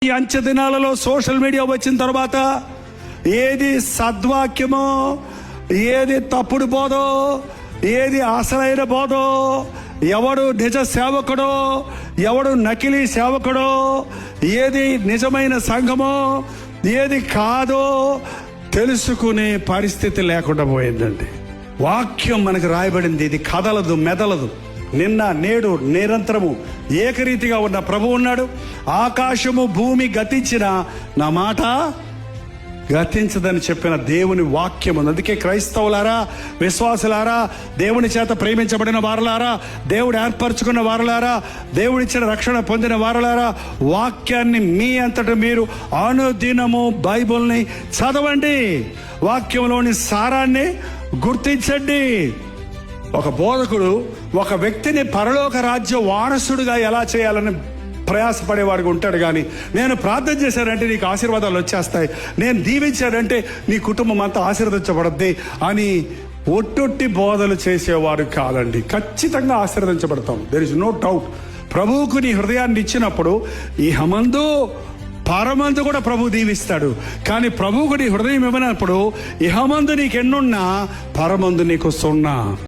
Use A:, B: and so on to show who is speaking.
A: ఈ అంచె దినాలలో సోషల్ మీడియా వచ్చిన తర్వాత ఏది సద్వాక్యమో, ఏది తప్పుడు బోధో, ఏది అసలైన బోధో, ఎవడు నిజ సేవకుడో, ఎవడు నకిలీ సేవకుడో, ఏది నిజమైన సంఘమో, ఏది కాదో తెలుసుకునే పరిస్థితి లేకుండా పోయిందండి. వాక్యం మనకు రాయబడింది, ఇది కదలదు, మెదలదు. నిన్న నేడు నిరంతరము ఏకరీతిగా ఉన్న ప్రభువు ఉన్నాడు. ఆకాశము భూమి గతించిన నా మాట గతించదని చెప్పిన దేవుని వాక్యం ఉంది. అందుకే క్రైస్తవులారా, విశ్వాసులారా, దేవుని చేత ప్రేమించబడిన వారలారా, దేవుడు ఏర్పరచుకున్న వారలారా, దేవుడిచ్చిన రక్షణ పొందిన వారలారా, వాక్యాన్ని మీ అంతటా మీరు అనుదినము బైబిల్ని చదవండి, వాక్యంలోని సారాన్ని గుర్తించండి. ఒక బోధకుడు ఒక వ్యక్తిని పరలోక రాజ్య వారసుడిగా ఎలా చేయాలని ప్రయాసపడేవాడిగా ఉంటాడు. కానీ నేను ప్రార్థన చేశానంటే నీకు ఆశీర్వాదాలు వచ్చేస్తాయి, నేను దీవించానంటే నీ కుటుంబం అంతా ఆశీర్వదించబడద్ది అని ఒట్టొట్టి బోధలు చేసేవాడు కాదండి. ఖచ్చితంగా ఆశీర్వదించబడతాం, దెర్ ఇస్ నో డౌట్. ప్రభువుకు నీ హృదయాన్ని ఇచ్చినప్పుడు ఇహమందు పరమందు కూడా ప్రభు దీవిస్తాడు. కానీ ప్రభువుకు నీ హృదయం ఇవ్వనప్పుడు ఇహమందు నీకు ఎన్నున్నా పరమందు నీకు సున్నా.